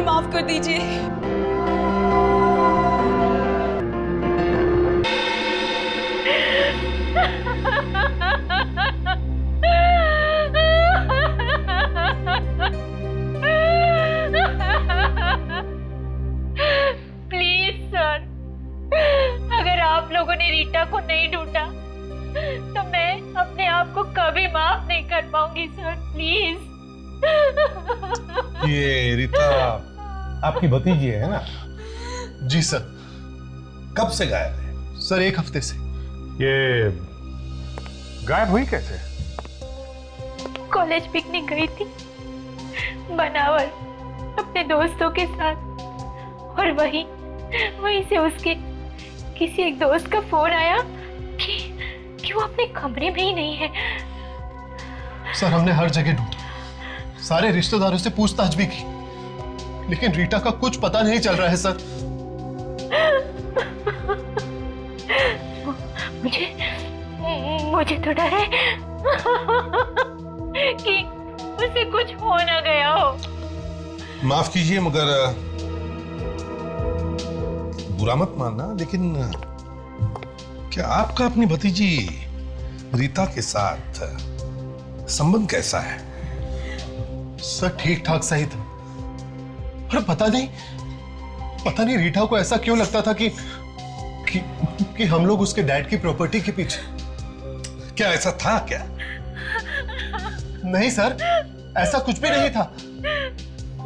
माफ कर दीजिए। प्लीज सर, अगर आप लोगों ने रीटा को नहीं ढूंढा तो मैं अपने आप को कभी माफ नहीं कर पाऊंगी सर, प्लीज। ये रीता आपकी भतीजी है ना? जी सर। कब से गायब है? सर 1 हफ्ते से। ये गायब हुई कैसे? कॉलेज पिकनिक गई थी बनावर अपने दोस्तों के साथ, और वहीं से उसके किसी एक दोस्त का फोन आया कि वो अपने कमरे में ही नहीं है। सर हमने हर जगह ढूंढा, सारे रिश्तेदारों से पूछताछ भी की, लेकिन रीटा का कुछ पता नहीं चल रहा है सर। मुझे तो डर है कि उसे कुछ हो ना गया हो। माफ कीजिए मगर बुरा मत मानना, लेकिन क्या आपका अपनी भतीजी रीता के साथ संबंध कैसा है? सर ठीक ठाक सही था, पर पता नहीं रीटा को ऐसा क्यों लगता था कि हम लोग उसके डैड की प्रॉपर्टी के पीछे। क्या ऐसा था क्या? नहीं सर, ऐसा कुछ भी नहीं था।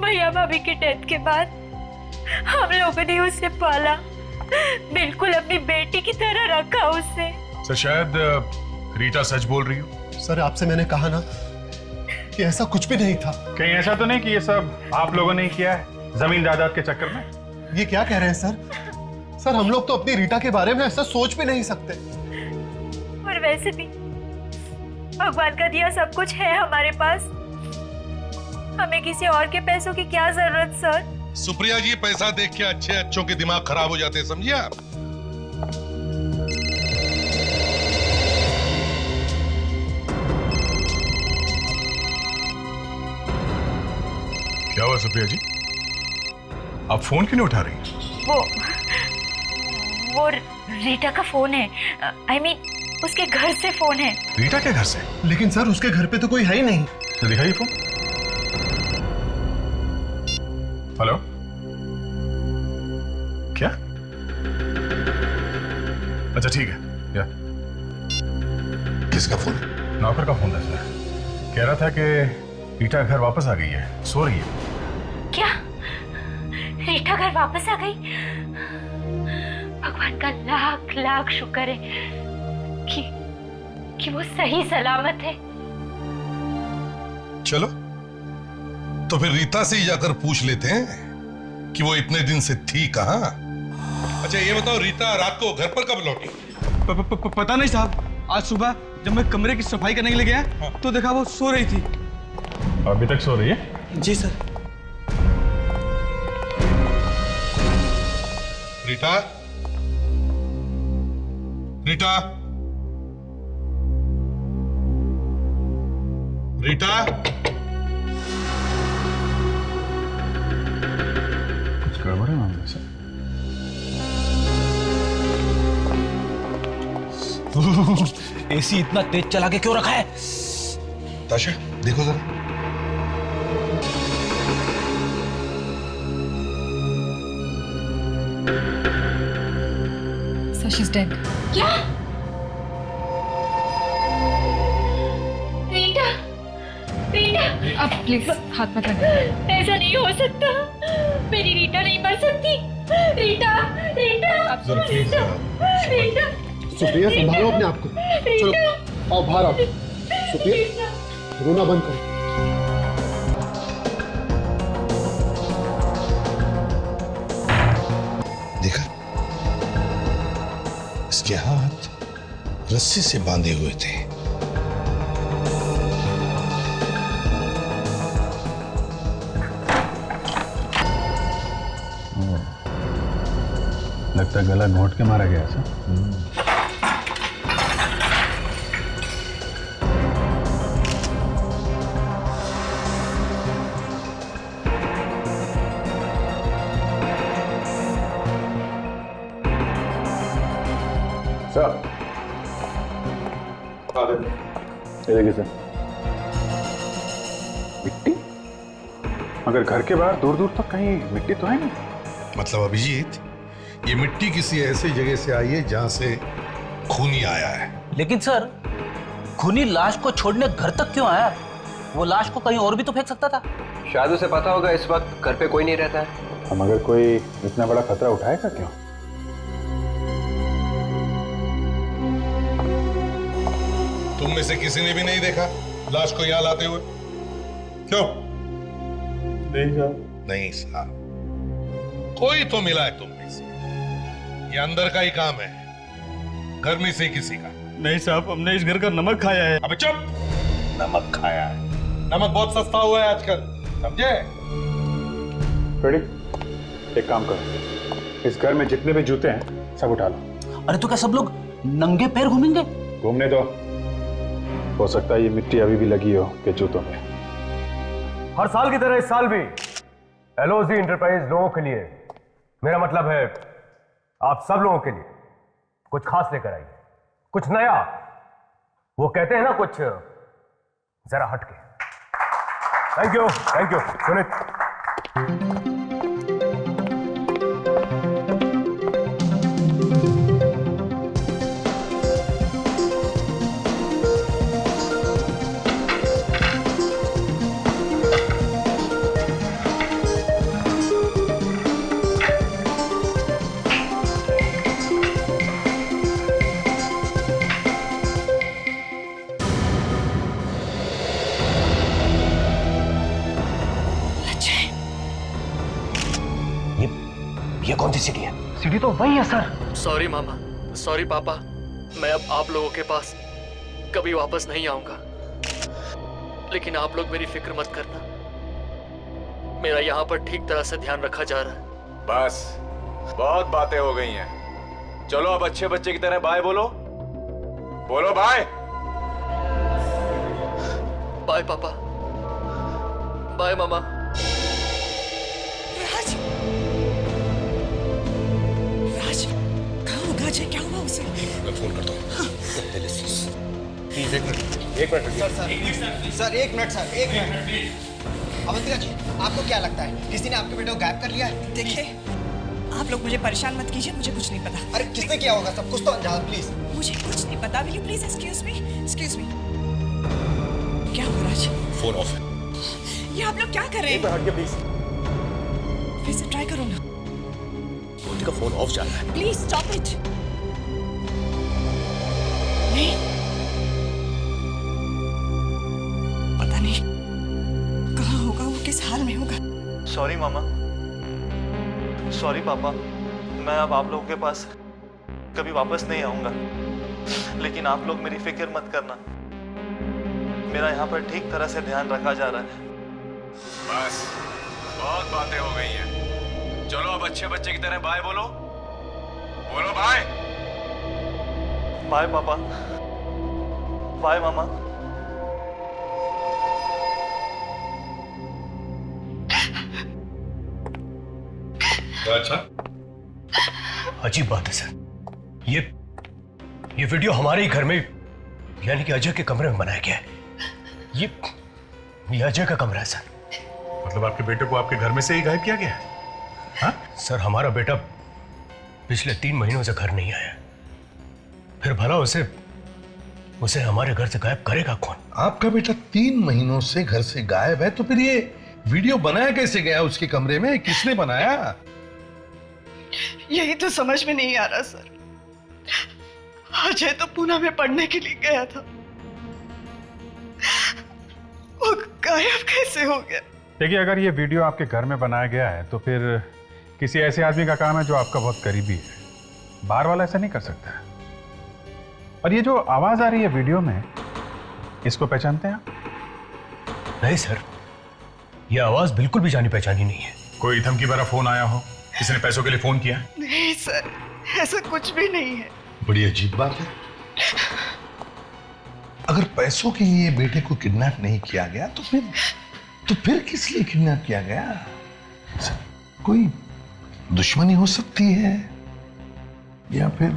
भैया भाभी के डेथ के बाद हम लोगों ने उसे पाला, बिल्कुल अपनी बेटी की तरह रखा उसे। सर शायद रीटा सच बोल रही हो। सर आपसे मैंने कहा ना कि ऐसा कुछ भी नहीं था। कहीं ऐसा तो नहीं कि ये सब आप लोगों ने किया है जमीन जायदाद के चक्कर में? ये क्या कह रहे हैं सर? सर हम लोग तो अपनी रीटा के बारे में ऐसा सोच भी नहीं सकते। और वैसे भी भगवान का दिया सब कुछ है हमारे पास, हमें किसी और के पैसों की क्या जरूरत सर। सुप्रिया जी, पैसा देख के अच्छों के दिमाग खराब हो जाते हैं, समझिए आप? क्या हुआ सुप्रिया जी, आप फोन क्यों नहीं उठा रही? वो रीटा का फोन है, I mean, उसके घर से फोन है। रीटा के घर से? लेकिन सर उसके घर पे तो कोई है ही नहीं। तो दिखाइए फोन। हेलो, क्या? अच्छा ठीक है, या किसका फोन? नौकर का फोन था सर, कह रहा था कि रीटा घर वापस आ गई है, सो रही है। क्या रीटा घर वापस आ गई? भगवान का लाख लाख शुक्र है कि वो सही सलामत है। चलो तो फिर रीता से ही जाकर पूछ लेते हैं कि वो इतने दिन से थी कहां। अच्छा ये बताओ, रीता रात को घर पर कब लौटी? पता नहीं साहब, आज सुबह जब मैं कमरे की सफाई करने के लिए गया तो देखा वो सो रही थी। अभी तक सो रही है? जी सर। रीटा, रीटा, रीटा, कुछ गड़बड़ है मामले से? एसी इतना तेज चला के क्यों रखा है? ताशा देखो जरा। So she's dead. क्या? रीटा, रीटा, अब प्लीज हाथ मत लगाइए। ऐसा नहीं हो सकता, मेरी रीटा नहीं मर सकती। रीटा, रीटा, जरा प्लीज। रीटा, सुप्रिया संभालो अपने आप को। चलो आओ बाहर आओ। सुप्रिया रोना बंद करो। देखा, इसके हाथ रस्सी से बांधे हुए थे। लगता है गला घोंट के मारा गया ऐसा। साहब ये देखिए सर, मिट्टी। मगर घर के बाहर दूर दूर तक कहीं मिट्टी तो है नहीं। मतलब अभिजीत, ये मिट्टी किसी ऐसी जगह से आई है जहां से खून ही आया है। लेकिन सर, खूनी लाश को छोड़ने घर तक क्यों आया? वो लाश को कहीं और भी तो फेंक सकता था। शायद उसे पता होगा इस वक्त घर पे कोई नहीं रहता है। हम अगर कोई इतना बड़ा खतरा उठाएगा क्यों? तुम में से किसी ने भी नहीं देखा लाश को यहां लाते हुए? क्यों? नहीं साहब। नहीं साहब, कोई तो मिला है तुम में से। ये अंदर का ही काम है, घर में से किसी का नहीं साहब, हमने इस घर का नमक खाया है। अबे चुप! नमक खाया है? नमक बहुत सस्ता हुआ है आजकल, समझे? रेडी? एक काम करो, इस घर में जितने भी जूते हैं सब उठा लो। अरे तो क्या सब लोग नंगे पैर घूमेंगे? घूमने दो, हो सकता है ये मिट्टी अभी भी लगी हो के जूतों में। हर साल की तरह इस साल भी एलओजी इंटरप्राइज लोगों के लिए, मेरा मतलब है आप सब लोगों के लिए कुछ खास लेकर आई, कुछ नया। वो कहते हैं ना, कुछ जरा हटके। Thank you Sunit. ये कौन सी सीढ़ी है? सीढ़ी तो वही है सर। सॉरी मामा, सॉरी पापा, मैं अब आप लोगों के पास कभी वापस नहीं आऊंगा। लेकिन आप लोग मेरी फिक्र मत करना, मेरा यहाँ पर ठीक तरह से ध्यान रखा जा रहा है। बस बहुत बातें हो गई हैं, चलो अब अच्छे बच्चे की तरह बाय बोलो। बोलो बाय। बाय पापा, बाय मामा। राज, राज कहाँ होगा? अजय क्या हुआ उसे? मैं फोन करता हूँ। एक मिनट सर एक मिनट अवंतिका जी, आपको क्या लगता है किसी ने आपके बेटे को गायब कर लिया है? देखिए, आप लोग मुझे परेशान मत कीजिए, मुझे कुछ नहीं पता। अरे किसने किया होगा? सब कुछ तो अंजान, प्लीज। मुझे कुछ नहीं पता। Will you please excuse me? Excuse me. क्या हुआ राज? फोन ऑफ है। ये आप लोग क्या कर रहे हैं? हट के प्लीज। फिर से ट्राई करो ना। मोती का फोन ऑफ जा रहा है। Please stop it. नहीं, पता नहीं कहाँ होगा वो, किस हाल में होगा। सॉरी मामा, सॉरी पापा, मैं अब आप लोगों के पास कभी वापस नहीं आऊंगा। लेकिन आप लोग मेरी फिक्र मत करना, मेरा यहाँ पर ठीक तरह से ध्यान रखा जा रहा है। बस बहुत बातें हो गई हैं, चलो अब अच्छे बच्चे की तरह बाय बोलो। बोलो बाय। बाय पापा, बाय मामा। अच्छा, अजीब बात है सर, ये वीडियो हमारे ही घर में, यानी कि अजय के कमरे में बनाया गया है। ये अजय का कमरा है सर। मतलब आपके बेटे को आपके घर में से ही गायब किया गया है? हाँ? सर, हमारा बेटा पिछले 3 महीनों से घर नहीं आया, फिर भला उसे हमारे घर से गायब करेगा कौन? आपका बेटा 3 महीनों से घर से गायब है, तो फिर ये वीडियो बनाया कैसे गया उसके कमरे में? किसने बनाया? यही तो समझ में नहीं आ रहा सर। अजय तो पूना में पढ़ने के लिए गया था, वो गायब कैसे हो गया? देखिए, अगर ये वीडियो आपके घर में बनाया गया है तो फिर किसी ऐसे आदमी का काम है जो आपका बहुत करीबी है। बाहर वाला ऐसा नहीं कर सकता। और ये जो आवाज आ रही है वीडियो में, इसको पहचानते हैं आप? नहीं सर, ये आवाज बिल्कुल भी जानी पहचानी नहीं है। कोई धमकी भरा फोन आया हो, किसी ने पैसों के लिए फोन किया? नहीं सर, ऐसा कुछ भी नहीं है। बड़ी अजीब बात है। अगर पैसों के लिए बेटे को किडनैप नहीं किया गया तो फिर किस लिए किडनैप किया गया? कोई दुश्मनी हो सकती है, या फिर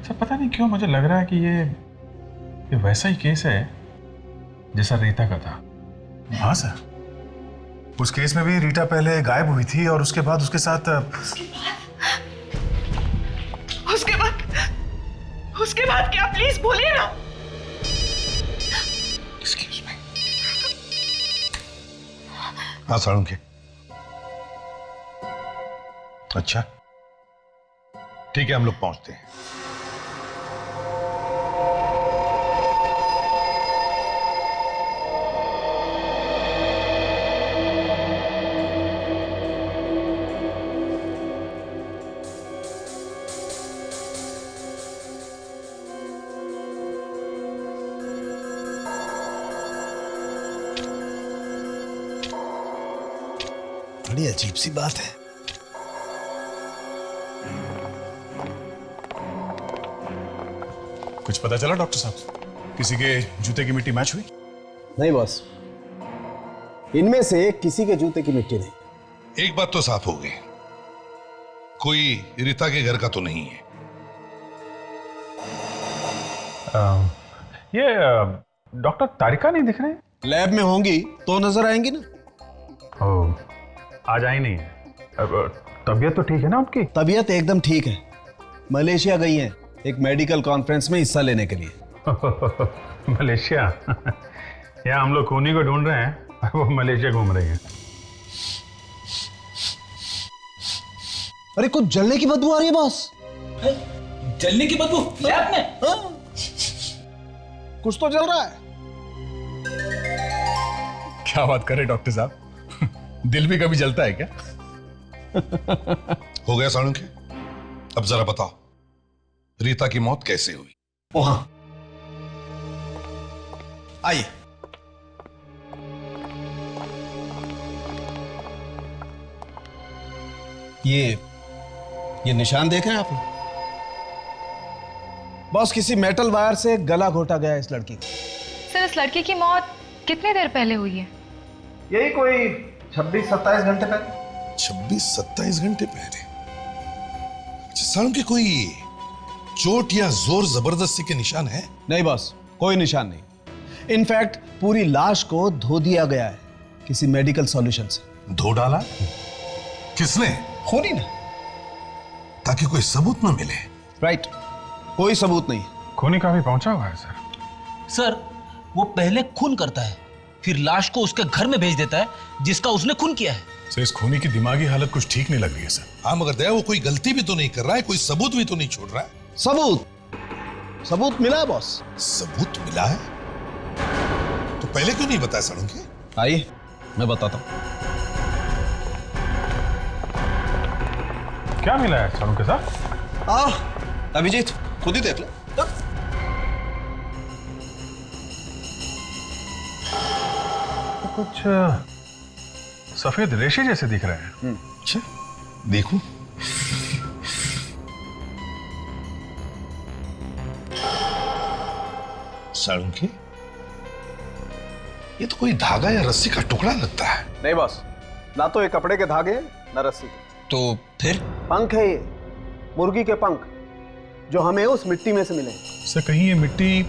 सर पता नहीं क्यों मुझे लग रहा है कि ये वैसा ही केस है जैसा रीता का था। हाँ सर, उस केस में भी रीटा पहले गायब हुई थी और उसके बाद उसके साथ उसके बाद क्या? प्लीज बोलिए ना। Excuse me. हाँ साळुंखे। अच्छा ठीक है, हम लोग पहुंचते हैं। बड़ी अजीब सी बात है। कुछ पता चला डॉक्टर साहब? किसी के जूते की मिट्टी मैच हुई? नहीं बॉस, इनमें से किसी के जूते की मिट्टी नहीं। एक बात तो साफ हो गई, कोई रीता के घर का तो नहीं है। ये डॉक्टर तारिका नहीं दिख रहे? लैब में होंगी तो नजर आएंगी ना। ओह, आज आई नहीं है। तबीयत तो ठीक है ना उनकी? तबीयत एकदम ठीक है, मलेशिया गई हैं एक मेडिकल कॉन्फ्रेंस में हिस्सा लेने के लिए। मलेशिया? यहाँ हम लोग खूनी को ढूंढ रहे हैं, वो मलेशिया घूम रही है। अरे कुछ जलने की बदबू आ रही है बॉस। जलने की बदबू लैब में? हाँ? कुछ तो जल रहा है। क्या बात करे डॉक्टर साहब, दिल भी कभी जलता है क्या? हो गया साळुंखे, अब जरा बताओ रीता की मौत कैसे हुई? ओ हाँ, आइए। ये निशान देख रहे हैं आप? बॉस, किसी मेटल वायर से गला घोटा गया इस लड़की का। सर, इस लड़की की मौत कितनी देर पहले हुई है? यही कोई 26-27 घंटे पहले। 26-27 घंटे पहले? अच्छा साळुंखे, कोई चोट या जोर जबरदस्ती के निशान है? नहीं बॉस, कोई निशान नहीं। इनफैक्ट पूरी लाश को धो दिया गया है किसी मेडिकल सॉल्यूशन से। धो डाला? किसने? खूनी ना। ताकि कोई सबूत न मिले। राइट, कोई सबूत नहीं। खूनी काफी पहुंचा हुआ है सर। सर, वो पहले खून करता है, फिर लाश को उसके घर में भेज देता है जिसका उसने खून किया है। सर, इस खूनी की दिमागी हालत कुछ ठीक नहीं लग रही है सर। हाँ मगर दया, वो कोई गलती भी तो नहीं कर रहा है, कोई सबूत भी तो नहीं छोड़ रहा है। सबूत मिला है बॉस। सबूत मिला है? तो पहले क्यों नहीं बताया साळुंखे? आइए मैं बताता हूं। क्या मिला है साळुंखे साहब? अभिजीत खुद ही देख लो। तो कुछ सफेद रेशे जैसे दिख रहे हैं। अच्छा देखो। साळुंखे, ये तो कोई धागा या रस्सी का टुकड़ा लगता है। नहीं बॉस, ना तो ये कपड़े के धागे ना रस्सी के। तो फिर? पंख है ये, मुर्गी के पंख, जो हमें उस मिट्टी में से मिले। सर, कहीं ये मिट्टी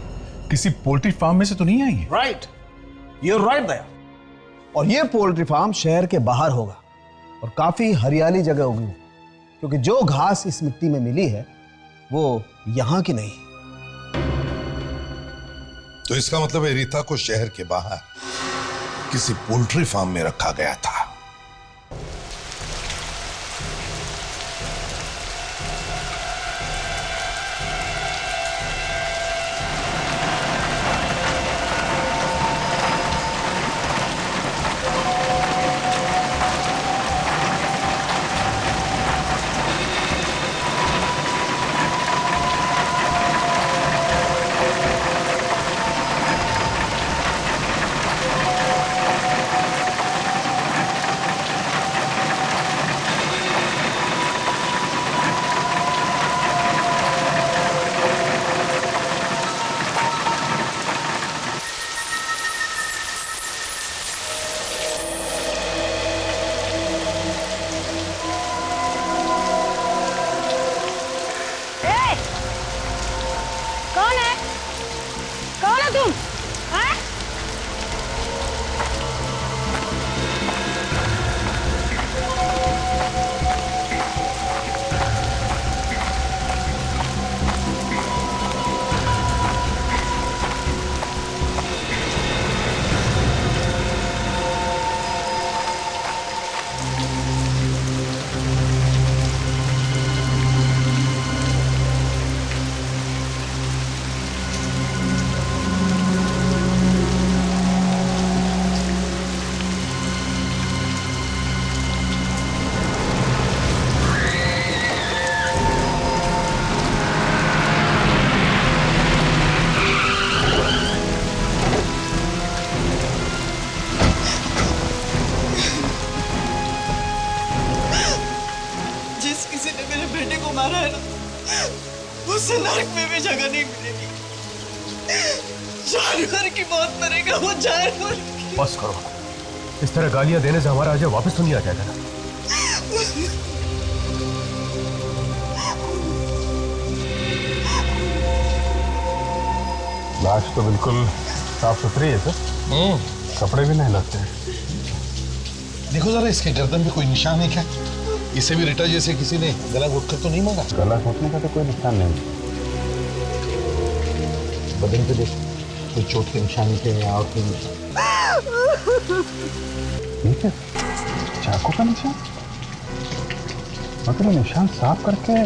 किसी पोल्ट्री फार्म में से तो नहीं आई है? राइट, यू राइट दया। और ये पोल्ट्री फार्म शहर के बाहर होगा और काफी हरियाली जगह होगी, क्योंकि जो घास इस मिट्टी में मिली है वो यहां की नहीं। तो इसका मतलब है रीता को शहर के बाहर किसी पोल्ट्री फार्म में रखा गया था। रहा है ना, उससे नरक में भी जगह नहीं मिलेगी। जानवर की मौत मरेगा वो, जानवर की। बस करो, इस तरह गालियां देने से हमारा अजय वापस तो नहीं आ जाएगा ना? लाश तो बिल्कुल साफ सुथरी है सर, कपड़े भी नहीं लगते हैं। देखो जरा इसके गर्दन पे कोई निशान है क्या? इसे भी रिटा जैसे किसी ने गला घोटकर तो नहीं मारा? गला घोटने का तो कोई निशान नहीं। बदन पे देख, कोई चोट के निशान थे या और कोई निशान? ठीक है, चाकू का निशान, मगर निशान साफ करके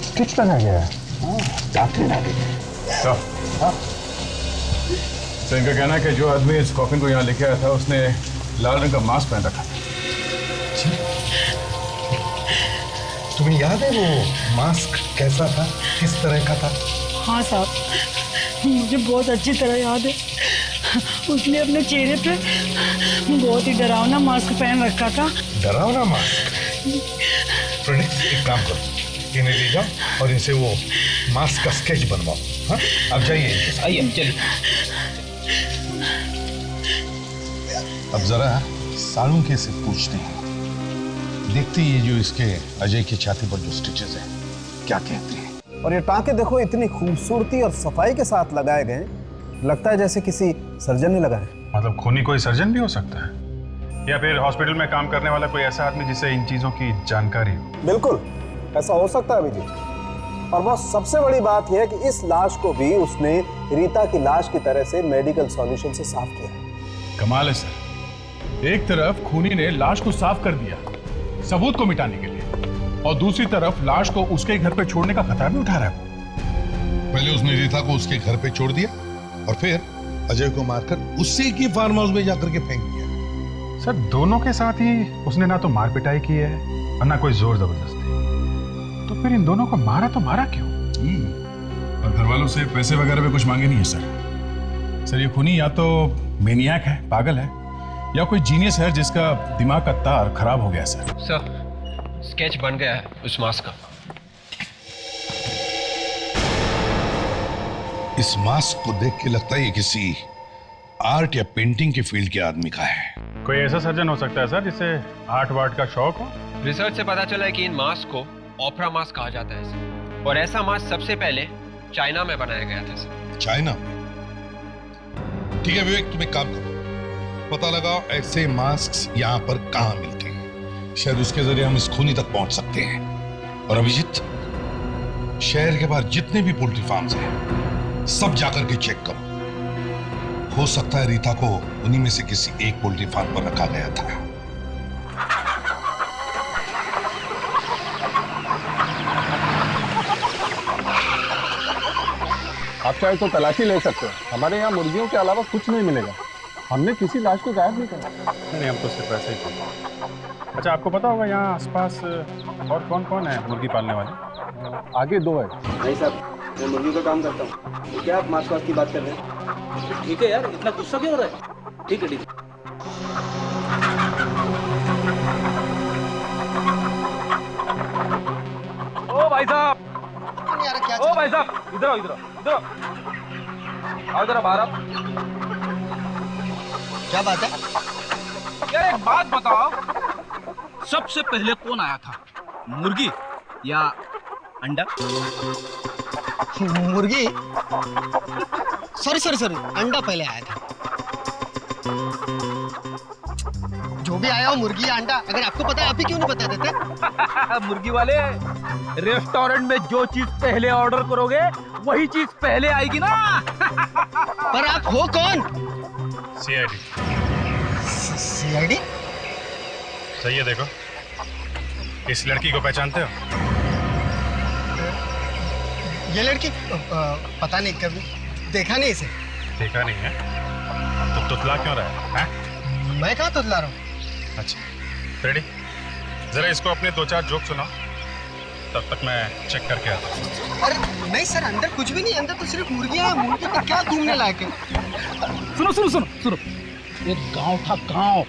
स्टिच लगा गया है। डॉक्टर डाले तो इनका कहना है कि जो आदमी इस कॉफिन को यहाँ लेके आया था उसने लाल रंग का मास्क पहन रखा था। तुम्हें याद है वो मास्क कैसा था, किस तरह का था? हाँ साहब, मुझे बहुत अच्छी तरह याद है। उसने अपने चेहरे पे बहुत ही डरावना मास्क पहन रखा था। डरावना मास्क? फ्रेंड्स, एक काम करो, इन्हें ले जाओ और इनसे वो मास्क का स्केच बनवाओ। हाँ, अब जाइए। आइए चलिए। अब जरा सालुंके से पूछते हैं, देखते ही ये जो इसके अजय की छाती पर जो स्टिचेस हैं क्या कहते हैं। और ये टांके देखो, इतनी खूबसूरती और सफाई के साथ लगाए गए, लगता है जैसे किसी सर्जन ने लगाए। मतलब खूनी कोई सर्जन भी हो सकता है, या फिर हॉस्पिटल में काम करने वाला कोई ऐसा आदमी जिसे इन चीजों की जानकारी हो। बिल्कुल ऐसा हो सकता है अभिजीत। और वो सबसे बड़ी बात यह है कि इस लाश को भी उसने रीता की लाश की तरह से मेडिकल सॉल्यूशन से साफ किया। कमाल है सर, एक तरफ खूनी ने लाश को साफ कर दिया सबूत को मिटाने के लिए, और दूसरी तरफ लाश को उसके घर पे छोड़ने का खतरा भी उठा रहा है। पहले उसने रीता को उसके घर पे छोड़ दिया और फिर अजय को मारकर उसी की फार्म हाउस में जाकर के फेंक दिया। सर दोनों के साथ ही उसने ना तो मार पिटाई की है और ना कोई जोर जबरदस्ती, तो फिर इन दोनों को मारा तो मारा क्यों? और घर वालों से पैसे वगैरह भी कुछ मांगे नहीं है सर। ये खूनी या तो मेनियाक है, पागल है, या कोई जीनियस है जिसका दिमाग का तार खराब हो गया सर। स्केच बन गया है उस मास्क का। इस मास्क को देख के लगता है ये किसी आर्ट या पेंटिंग के फील्ड के आदमी का है। कोई ऐसा सर्जन हो सकता है सर जिसे आर्ट वार्ट का शौक हो। रिसर्च से पता चला है कि इन मास्क को ओपरा मास्क कहा जाता है सर, और ऐसा मास्क सबसे पहले चाइना में बनाया गया था सर। चाइना में? ठीक है विवेक, तुम एक काम करो, पता लगाओ ऐसे मास्क यहाँ पर कहाँ मिलते हैं, शायद उसके जरिए हम इस खूनी तक पहुंच सकते हैं। और अभिजीत, शहर के बाहर जितने भी पोल्ट्री फार्म्स हैं सब जाकर के चेक करो, हो सकता है रीता को उन्हीं में से किसी एक पोल्ट्री फार्म पर रखा गया था। आप चाहे तो तलाशी ले सकते हैं, हमारे यहाँ मुर्गियों के अलावा कुछ नहीं मिलेगा। हमने किसी लाश को गायब नहीं करा। नहीं, हम तो सिर्फ ऐसे ही करते। अच्छा, आपको पता होगा यहाँ आसपास और कौन कौन है मुर्गी पालने वाले? आगे दो है। नहीं साहब, मैं मुर्गियों का काम करता हूँ। क्या आप मास्क की बात कर रहे हैं? ठीक है यार, इतना गुस्सा क्यों हो रहा है? ठीक है ठीक है। ओ भाई साहब, क्या ओ भाई साहब, इधर आओ इधर आओ इधर आओ जरा बाहर आओ। क्या बात है? यार एक बात बताओ, सबसे पहले कौन आया था, मुर्गी या अंडा? मुर्गी? सॉरी, अंडा पहले आया था। जो भी आया हो, मुर्गी या अंडा, अगर आपको पता है आप ही क्यों नहीं बता देते? मुर्गी वाले, रेस्टोरेंट में जो चीज पहले ऑर्डर करोगे वही चीज पहले आएगी ना। पर आप हो कौन? सीआईडी। सीआईडी? सही है, देखो इस लड़की को पहचानते हो? ये लड़की पता नहीं, कभी देखा नहीं इसे। देखा नहीं है तो तुतला क्यों रहा है? मैं कहाँ तुतला रहा हूँ? अच्छा रेडी, जरा इसको अपने 2-4 जोक सुनाओ, तब तक मैं चेक करके आता हूँ। अरे नहीं सर, अंदर कुछ भी नहीं, अंदर तो सिर्फ मुर्गियाँ हैं। मुर्गी में क्या घूमने लायक है? सुनो सुनो सुनो सुनो, एक गांव था, गांव।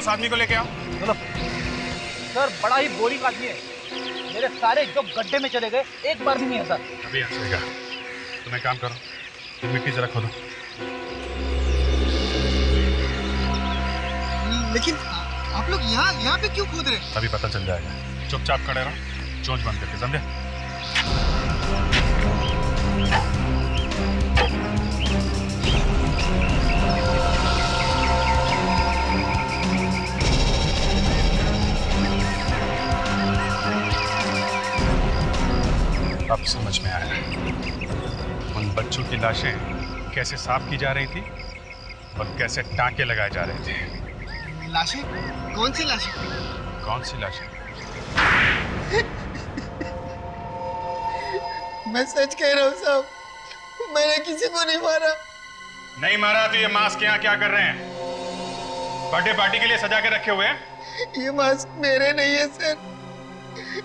उस आदमी को लेके आओ। चलो सर, बड़ा ही बोरिंग आदमी है। मेरे सारे जो गड्ढे में चले गए एक बार भी नहीं है सर। अभी आएगा। तुम एक काम करो, तुम मिट्टी जरा खोदो। लेकिन आप लोग यहाँ पे क्यों कूद रहे हैं? अभी पता चल जाएगा। चुपचाप खड़े रहो, चोंच बंद करके, समझे? अब समझ में आया उन बच्चों की लाशें कैसे साफ की जा रही थी और कैसे टांके लगाए जा रहे थे। लाशें? कौन सी लाशें? कौन सी लाशें? मैं सच कह रहा हूँ साहब, मैंने किसी को नहीं मारा। नहीं मारा तो ये मास्क यहाँ क्या कर रहे हैं? बर्थडे पार्टी के लिए सजा के रखे हुए हैं? ये मास्क मेरे नहीं है सर,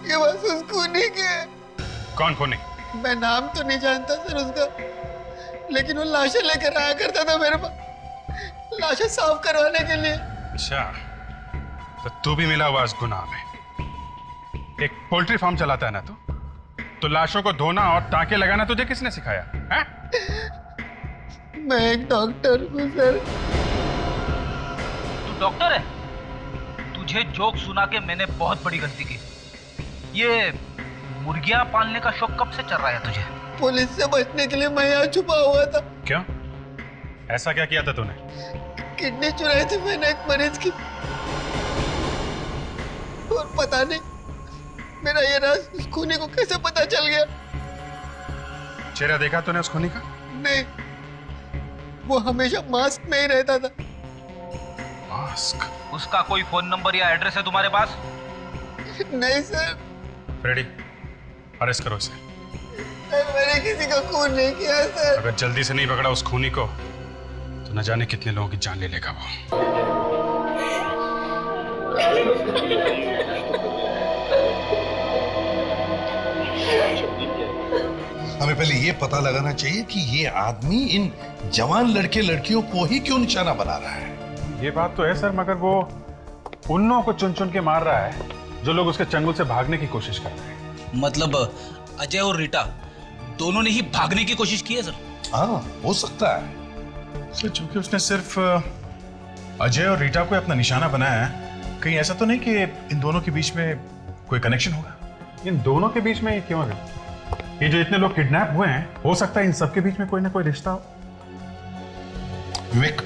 ये मास्क उस खूनी के है। कौन खूनी? मैं नाम तो नहीं जानता सर उसका, लेकिन वो लाशें लेकर आया करता था मेरे पास, लाशें साफ करवाने के लिए। अच्छा, तो तू भी मिला हुआ इस गुनाह में। एक पोल्ट्री फार्म चलाता है ना तो लाशों को धोना और टांके लगाना तुझे किसने सिखाया है? मैं एक डॉक्टर हूँ सर। तू डॉक्टर है? तुझे जोक सुना के मैंने बहुत बड़ी गलती की। ये मुर्गियां पालने का शौक कब से चल रहा है तुझे? पुलिस से बचने के लिए मैं यहाँ छुपा हुआ था। क्यों? ऐसा क्या किया था तूने? किडनी चुराई थी मैंने एक मरीज की, और पता नहीं मेरा ये राज उस खूनी को कैसे पता चल गया। चेहरा देखा तूने उस खूनी का? नहीं, वो हमेशा मास्क में ही रहता था। मास्क? उसका कोई फोन नंबर या एड्रेस है तुम्हारे पास? नहीं सर। फ्रेडी, अरेस्ट करो इसे। मैंने किसी का खून नहीं किया सर। अगर जल्दी से नहीं पकड़ा उस खूनी को तो न जाने कितने लोगों की जान ले लेगा वो। हमें पहले ये पता लगाना चाहिए कि ये आदमी इन जवान लड़के लड़कियों को ही क्यों निशाना बना रहा है। ये बात तो है सर, मगर वो उन लोगों को चुन चुन के मार रहा है जो लोग उसके चंगुल से भागने की कोशिश कर रहे हैं। मतलब अजय और रीटा दोनों ने ही भागने की कोशिश की है सर? हाँ, हो सकता है सर, चूंकि उसने सिर्फ अजय और रीटा को अपना निशाना बनाया है, कहीं ऐसा तो नहीं कि इन दोनों के बीच में कोई कनेक्शन होगा? इन दोनों के बीच में ये क्यों है? ये जो इतने लोग किडनैप हुए हैं, हो सकता है इन सबके बीच में कोई ना कोई रिश्ता हो। विवेक,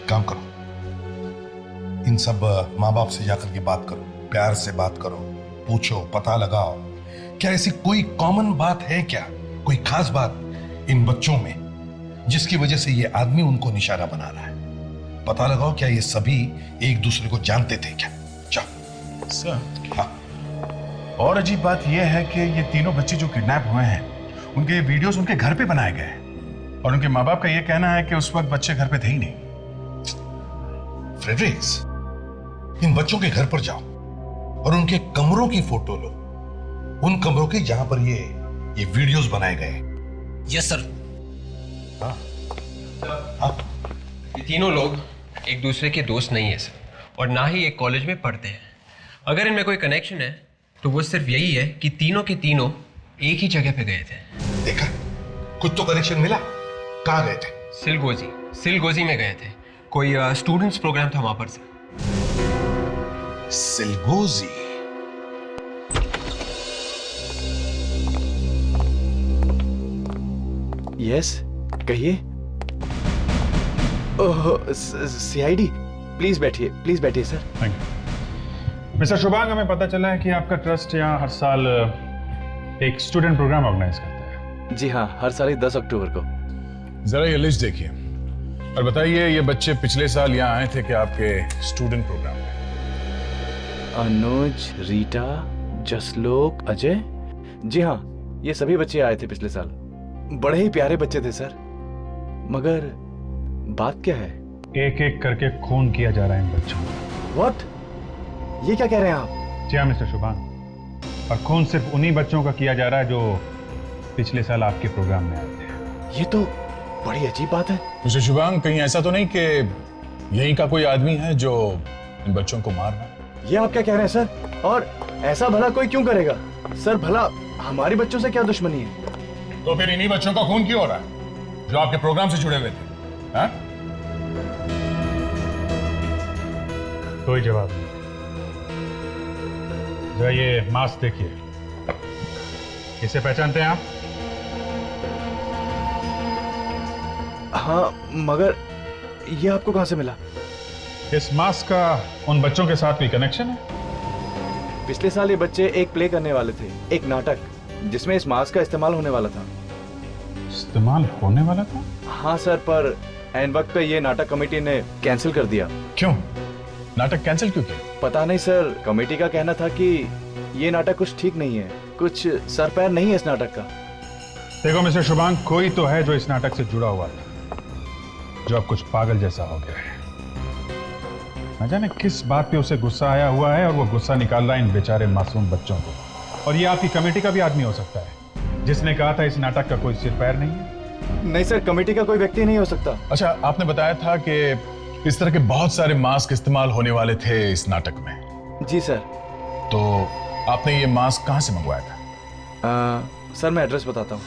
काम करो, इन सब माँ बाप से जाकर के बात करो, प्यार से बात करो, पूछो, पता लगाओ, क्या ऐसी कोई कॉमन बात है क्या, कोई खास बात इन बच्चों में जिसकी वजह से ये आदमी उनको निशाना बना रहा है। पता लगाओ, क्या ये सभी एक दूसरे को जानते थे क्या? जाओ। सर, हाँ। और अजीब बात यह है कि ये तीनों बच्चे जो किडनैप हुए हैं, उनके ये वीडियोस उनके घर पे बनाए गए हैं, और उनके माँ बाप का ये कहना है कि उस वक्त बच्चे घर पे थे ही नहीं। फ्रेडरिक्स, इन बच्चों के घर पर जाओ और उनके कमरों की फोटो लो, उन कमरों की जहां पर ये वीडियोस बनाए गए। Yes sir. ये तीनों लोग एक दूसरे के दोस्त नहीं है सर, और ना ही एक कॉलेज में पढ़ते हैं। अगर इनमें कोई कनेक्शन है तो वो सिर्फ यही है कि तीनों के तीनों एक ही जगह पे गए थे। देखा, कुछ तो कनेक्शन मिला। कहाँ गए थे? सिलगोजी में गए थे, कोई स्टूडेंट्स प्रोग्राम था वहां पर से। सिलगोजी? यस, कहिए। ओह, सीआईडी, प्लीज बैठिए sir. Thank you. Mister Shubhang, हमें पता चला है कि आपका ट्रस्ट यहाँ हर साल एक स्टूडेंट प्रोग्राम ऑर्गेनाइज करता है। जी हाँ, हर साल 10 अक्टूबर को। जरा ये लिस्ट देखिए और बताइए, ये बच्चे पिछले साल यहाँ आए थे क्या आपके स्टूडेंट प्रोग्राम में? अनुज, रीटा, जसलोक, अजय। जी हाँ, ये सभी बच्चे आए थे पिछले साल। बड़े ही प्यारे बच्चे थे सर, मगर बात क्या है? एक एक करके खून किया जा रहा है इन बच्चों को। व्हाट? ये क्या कह रहे हैं आप? जी हाँ मिस्टर शुभांग, और खून सिर्फ उन्हीं बच्चों का किया जा रहा है जो पिछले साल आपके प्रोग्राम में आए थे। ये तो बड़ी अजीब बात है। मिस्टर शुभांग, कहीं ऐसा तो नहीं कि यही का कोई आदमी है जो इन बच्चों को मार रहा है? ये आप क्या कह रहे हैं सर? और ऐसा भला कोई क्यों करेगा सर? भला हमारे बच्चों से क्या दुश्मनी है? तो फिर इन्हीं बच्चों का खून क्यों हो रहा है जो आपके प्रोग्राम से जुड़े हुए थे? हाँ? कोई जवाब नहीं। जरा ये मास्क देखिए, इसे पहचानते हैं आप? हाँ, मगर ये आपको कहां से मिला? इस मास्क का उन बच्चों के साथ भी कनेक्शन है? पिछले साल ये बच्चे एक प्ले करने वाले थे, एक नाटक, जिसमें इस मास्क का इस्तेमाल होने वाला था। इस्तेमाल होने वाला था? हाँ सर, पर ऐन वक्त पे ये नाटक कमेटी ने कैंसिल कर दिया। क्यों? नाटक कैंसिल क्यों किया? पता नहीं सर, कमेटी का कहना था कि ये नाटक कुछ ठीक नहीं है, कुछ सर पैर नहीं है इस नाटक का। देखो मिस्टर शुभांग, कोई तो है जो इस नाटक से जुड़ा हुआ था, जो अब कुछ पागल जैसा हो गया है। न जाने किस बात पे उसे गुस्सा आया हुआ है और वो गुस्सा निकाल रहा है इन बेचारे मासूम बच्चों को। और ये आपकी कमेटी का भी आदमी हो सकता है, जिसने कहा था इस नाटक का कोई सिर पैर नहीं है। नहीं सर, कमेटी का कोई व्यक्ति नहीं हो सकता। अच्छा, आपने बताया था कि इस तरह के बहुत सारे मास्क इस्तेमाल होने वाले थे इस नाटक में। जी सर। तो आपने ये मास्क कहां से मंगवाया था? सर मैं एड्रेस बताता हूँ।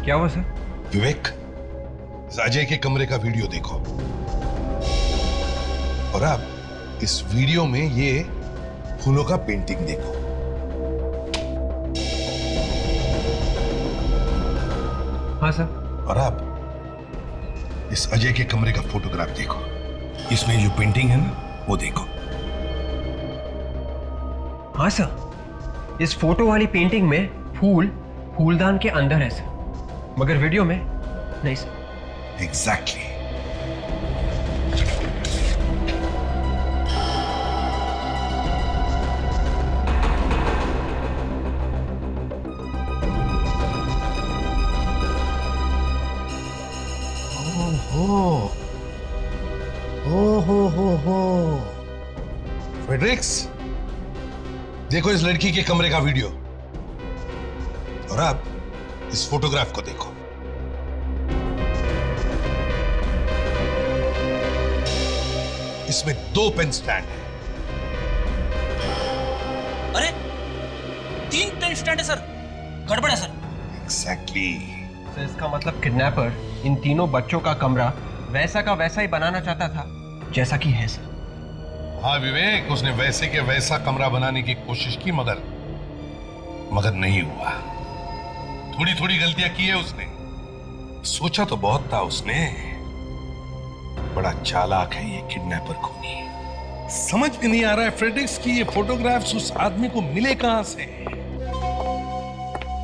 क्या हुआ सर? विवेक, अजय के कमरे का वीडियो देखो और अब इस वीडियो में ये फूलों का पेंटिंग देखो। हाँ सर। और अब इस अजय के कमरे का फोटोग्राफ देखो, इसमें जो पेंटिंग है ना वो देखो। हाँ सर, इस फोटो वाली पेंटिंग में फूलदान के अंदर है सर, मगर वीडियो में नहीं सर। एग्जैक्टली। हो फ्रेडरिक्स, देखो इस लड़की के कमरे का वीडियो और अब इस फोटोग्राफ को देखो। इसमें 2 पेन स्टैंड है। अरे 3 पेन स्टैंड है सर, गड़बड़ है सर। एग्जैक्टली। सर इसका मतलब किडनैपर इन तीनों बच्चों का कमरा वैसा का वैसा ही बनाना चाहता था जैसा कि है सर। हाँ विवेक, उसने वैसे के वैसा कमरा बनाने की कोशिश की मगर नहीं हुआ। थोड़ी थोड़ी गलतियां की है उसने, सोचा तो बहुत था उसने। बड़ा चालाक है ये किडनैपर खूनी। समझ में नहीं आ रहा है फ्रेडरिक्स कि ये फोटोग्राफ्स उस आदमी को मिले कहां से।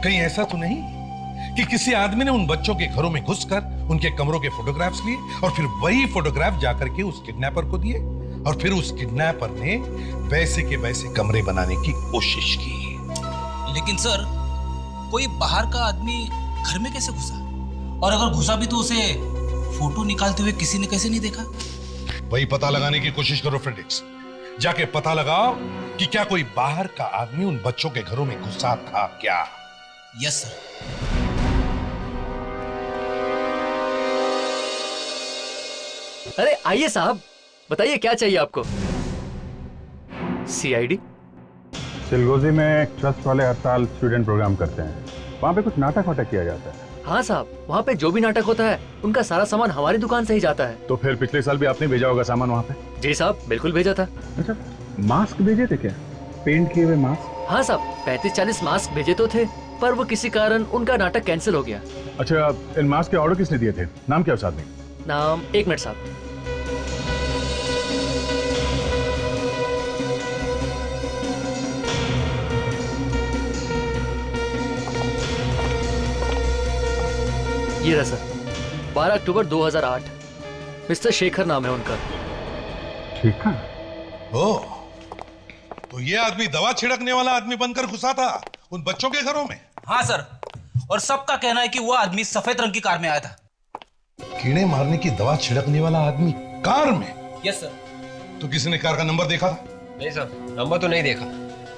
कहीं ऐसा तो नहीं कि किसी आदमी ने उन बच्चों के घरों में घुसकर उनके कमरों के फोटोग्राफ्स लिए और फिर वही फोटोग्राफ जाकर के उस किडनैपर को दिए और फिर उस किडनैपर ने वैसे के वैसे कमरे बनाने की कोशिश की। लेकिन सर, कोई बाहर का आदमी घर में कैसे घुसा? और अगर घुसा भी तो उसे फोटो निकालते हुए किसी ने कैसे नहीं देखा? वही पता लगाने की कोशिश करो फ्रेडरिक्स। जाके पता लगाओ कि क्या कोई बाहर का आदमी उन बच्चों के घरों में घुसा था क्या। Yes sir. अरे आइए साहब, बताइए क्या चाहिए आपको? सीआईडी? चिलगोजी में एक ट्रस्ट वाले हर साल स्टूडेंट प्रोग्राम करते हैं, वहाँ पे कुछ नाटक वाटक किया जाता है। हाँ साहब, वहाँ पे जो भी नाटक होता है उनका सारा सामान हमारी दुकान से ही जाता है। तो फिर पिछले साल भी आपने भेजा होगा सामान वहाँ पे? जी साहब, बिल्कुल भेजा था। अच्छा, मास्क भेजे थे क्या? पेंट किए हुए मास्क? हाँ साहब, 35-40 मास्क भेजे तो थे, पर वो किसी कारण उनका नाटक कैंसिल हो गया। अच्छा, इन मास्क के ऑर्डर किसने दिए थे? नाम क्या उस आदमी? नाम, 1 मिनट साहब। ये रहा सर, 12 अक्टूबर 2008। मिस्टर शेखर नाम है उनका। शेखर? ओ, तो ये आदमी दवा छिड़कने वाला आदमी बनकर घुसा था उन बच्चों के घरों में? हाँ सर, और सबका कहना है कि वो आदमी सफेद रंग की कार में आया था। कीड़े मारने की दवा छिड़कने वाला आदमी कार में? Yes sir. तो किसी ने कार का नंबर देखा था? नहीं सर, नंबर तो नहीं देखा,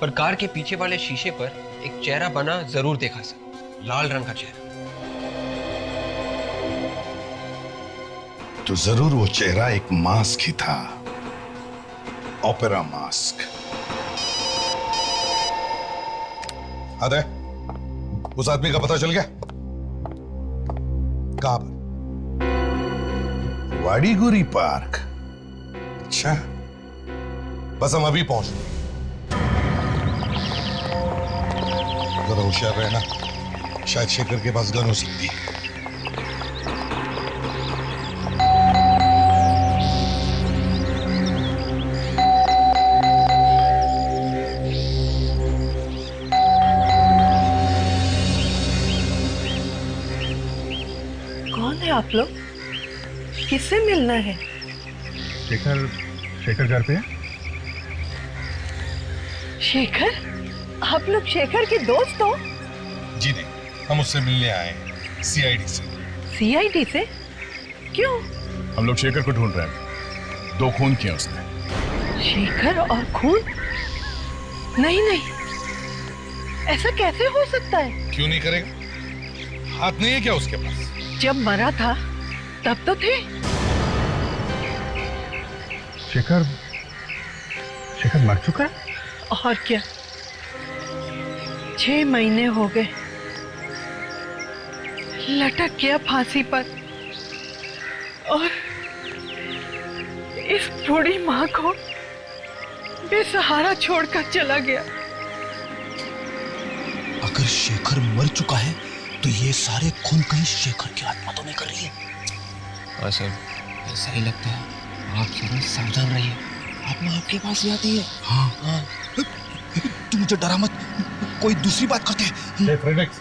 पर कार के पीछे वाले शीशे पर एक चेहरा बना जरूर देखा सर, लाल रंग का चेहरा। तो जरूर वो चेहरा एक मास्क ही था, ओपेरा मास्क। अरे, उस आदमी का पता चल गया? कहां पर? वाडीगुरी पार्क। अच्छा, बस हम अभी पहुंच गए। जरा होशियार रहना, शायद शेखर के पास गन हो सकती है। कौन है आप लोग? किससे मिलना है? शेखर घर पे है? शेखर? आप लोग शेखर के दोस्त हो? जी नहीं, हम उससे मिलने आए हैं, सीआईडी से। सीआईडी से? क्यों? हम लोग शेखर को ढूंढ रहे हैं, 2 खून किए उसने। शेखर और खून? नहीं नहीं, ऐसा कैसे हो सकता है? क्यों नहीं करेगा? हाथ नहीं है क्या उसके पास? जब मरा था तब तो थे। शेखर मर चुका है? और क्या, 6 महीने हो गए, लटक गया फांसी पर, और इस बूढ़ी माँ को बेसहारा छोड़कर चला गया। अगर शेखर मर चुका है तो ये सारे खून कहीं शेखर की आत्मा तो नहीं कर रही है? हाँ सर, ऐसा ही लगता है। आप जरा सावधान रहिए, आत्मा आपके पास ही आती है। हाँ हाँ, तू मुझे डरा मत, कोई दूसरी बात करते हैं। फ्रेडेक्स।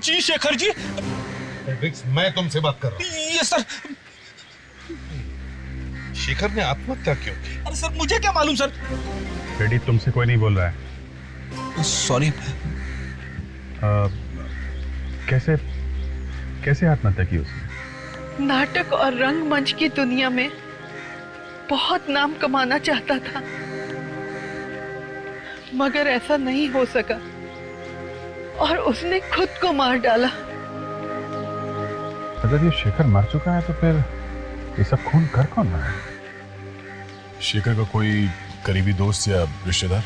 जी शेखर जी। फ्रेडेक्स, मैं तुमसे बात कर रहा हूँ। Yes sir. शेखर ने आत्महत्या क्यों की? अरे सर, मुझे क्या मालूम सर। फ्रेडी, तुमसे कोई नहीं बोल रहा है। सॉरी। कैसे आत्महत्या की उसने? नाटक और रंगमंच की दुनिया में बहुत नाम कमाना चाहता था, मगर ऐसा नहीं हो सका और उसने खुद को मार डाला। अगर ये शेखर मर चुका है तो फिर ये सब खून कर कौन रहा है? शेखर का कोई करीबी दोस्त या रिश्तेदार?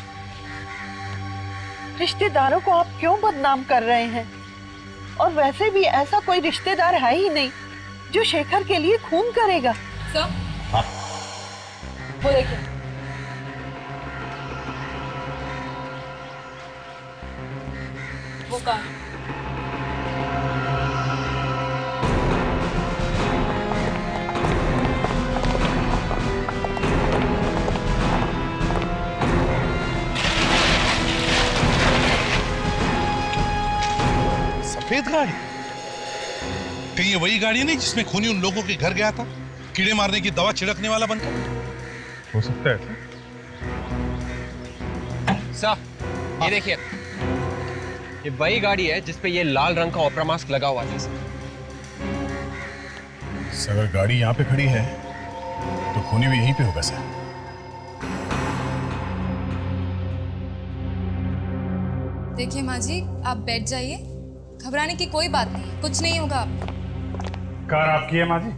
रिश्तेदारों को आप क्यों बदनाम कर रहे हैं? और वैसे भी ऐसा कोई रिश्तेदार है ही नहीं जो शेखर के लिए खून करेगा। सर, हाँ। वो देखिए। वो कार। सफेद गाड़ी? कहीं ये वही गाड़ी नहीं जिसमें खूनी उन लोगों के घर गया था, कीड़े मारने की दवा छिड़कने वाला बनकर? हो सकता है सर, ये देखिए, ये वही गाड़ी है जिसपे ये लाल रंग का ओपेरा मास्क लगा हुआ था सर। अगर गाड़ी यहाँ पे खड़ी है तो खूनी भी यहीं पे होगा सर। देखिए माँ जी, आप बैठ जाइए, घबराने की कोई बात नहीं, कुछ नहीं होगा आपको। कार आपकी है माँ जी?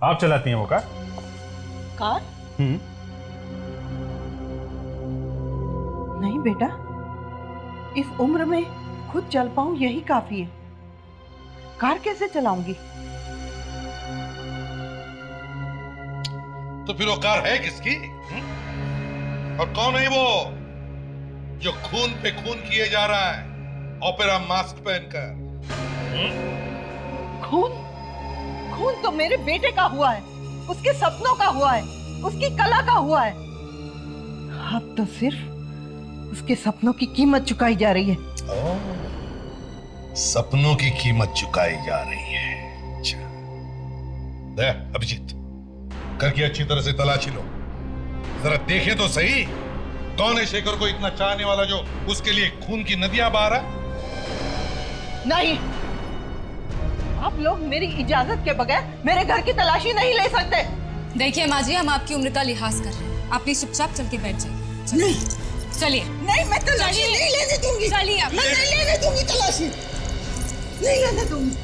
आप चलाती हैं वो कार? कार? नहीं बेटा, इस उम्र में खुद चल पाऊं यही काफी है, कार कैसे चलाऊंगी? तो फिर वो कार है किसकी? और कौन है वो जो खून पे खून किए जा रहा है ओपेरा मास्क पहनकर? खून? खून तो मेरे बेटे का हुआ है, उसके सपनों का हुआ है, उसकी कला का हुआ है। अब तो सिर्फ उसके सपनों की कीमत चुकाई जा रही है। सपनों की कीमत चुकाई जा रही है। अच्छा, दे अभिजीत, करके अच्छी तरह से तलाशी लो, जरा देखे तो सही कौन है शेखर को इतना चाहने वाला जो उसके लिए खून की नदियां बहा रहा है। नहीं, आप लोग मेरी इजाजत के बगैर मेरे घर की तलाशी नहीं ले सकते। देखिए माँ जी, हम आपकी उम्र का लिहाज कर रहे हैं, आप प्लीज चुपचाप चल के बैठ जाइए। नहीं, चलिए। नहीं, मैं तलाशी नहीं लेने दूंगी। चलिए आप। मैं नहीं लेने दूंगी तलाशी, नहीं लेने दूंगी।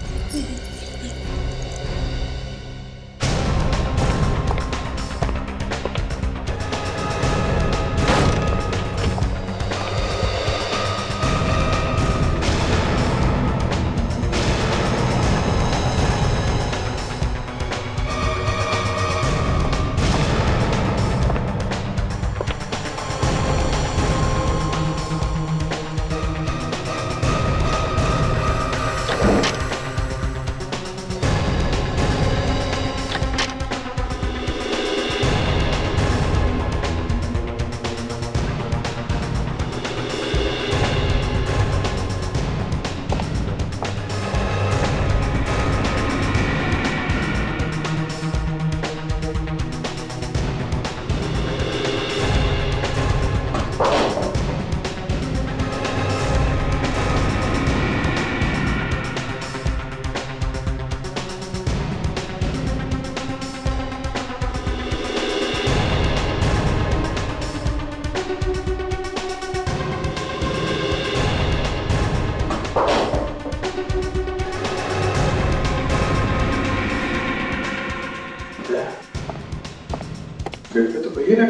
तो कहिए ना।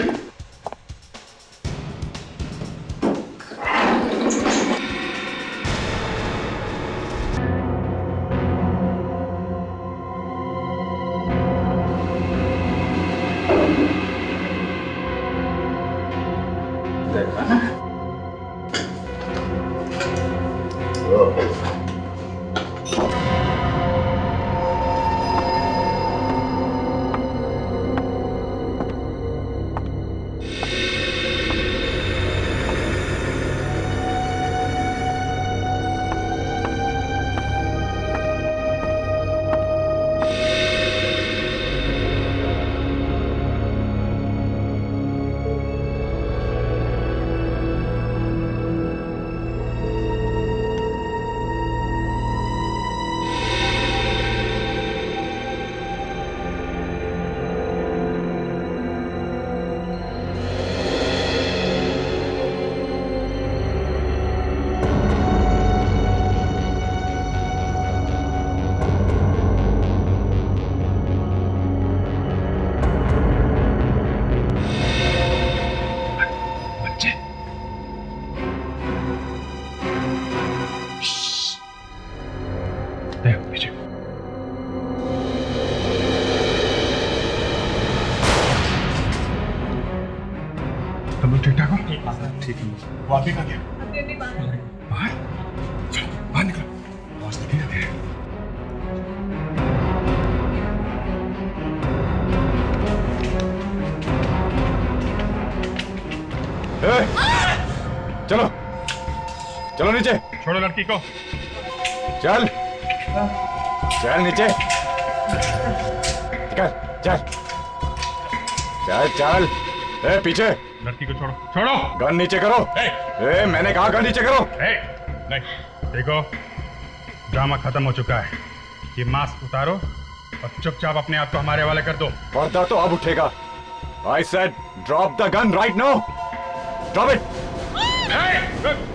तुम लोग ठीक ठाक हो? ठीक है। वो अभी कहाँ गया? बाहर? चलो बाहर निकलो, आवाज निकल जाती है। चलो चलो नीचे। छोड़ो लड़की को। चल चल नीचे। चल चल चल चल। ए पीछे। लड़की को छोड़ो, छोड़ो। गन नीचे करो। ए मैंने कहा गन नीचे करो। नहीं, देखो ड्रामा खत्म हो चुका है, ये मास्क उतारो और चुपचाप अपने आप को हमारे हवाले कर दो। पर्दा तो अब उठेगा। I said drop the gun right now. Drop it.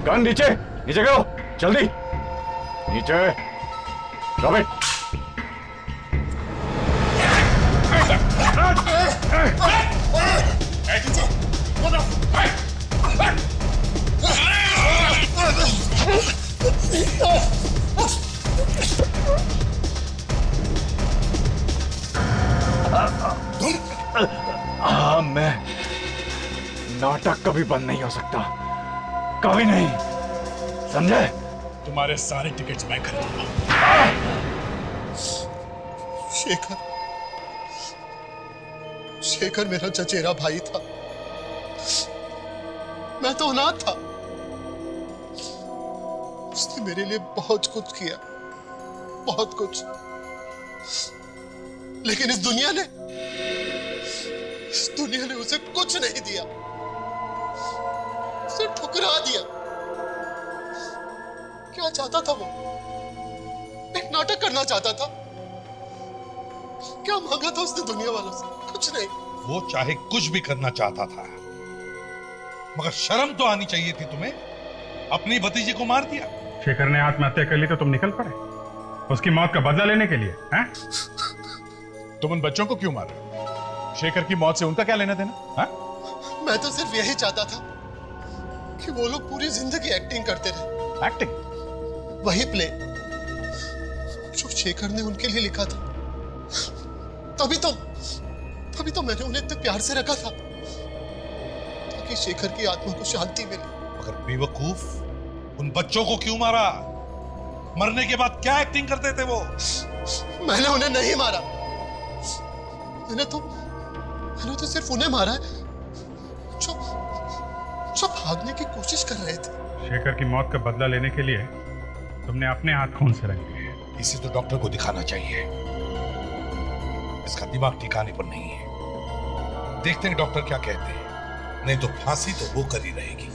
Gun नीचे, नीचे करो, जल्दी नीचे। Drop it. हाँ, मैं नाटक कभी बंद नहीं हो सकता, कभी नहीं, समझे? तुम्हारे सारे टिकट्स मैं खरीदूंगा। शेखर, शेखर मेरा चचेरा भाई था, मैं तो अनाथ था। उसने मेरे लिए बहुत कुछ किया, बहुत कुछ। लेकिन इस दुनिया ने उसे कुछ नहीं दिया, उसे ठुकरा दिया। क्या चाहता था वो? एक नाटक करना चाहता था। क्या मांगा था उसने दुनिया वालों से? कुछ नहीं। वो चाहे कुछ भी करना चाहता था, मगर शर्म तो आनी चाहिए थी तुम्हें। अपनी भतीजी को मार दिया। शेखर ने आत्महत्या कर ली तो तुम निकल पड़े उसकी मौत का बदला लेने के लिए, हैं? तुम उन बच्चों को क्यों मारे? शेखर की मौत से उनका क्या लेना देना? हाँ? मैं तो सिर्फ यही चाहता था कि वो लोग पूरी जिंदगी एक्टिंग करते रहे। एक्टिंग? वही प्ले जो शेखर ने उनके लिए लिखा था। तभी तो मैंने उन्हें इतने प्यार से रखा था, ताकि शेखर की आत्मा को शांति मिले। मगर बेवकूफ, उन बच्चों को क्यों मारा? मरने के बाद क्या एक्टिंग करते थे वो? मैंने उन्हें नहीं मारा। मैंने तो सिर्फ उन्हें मारा है जो भागने की कोशिश कर रहे थे। शेखर की मौत का बदला लेने के लिए तुमने अपने हाथ खून से रंग लिए। इसे तो डॉक्टर को दिखाना चाहिए। इसका दिमाग ठिकाने पर नहीं है। देखते हैं डॉक्टर क्या कहते हैं, नहीं तो फांसी तो होकर ही रहेगी।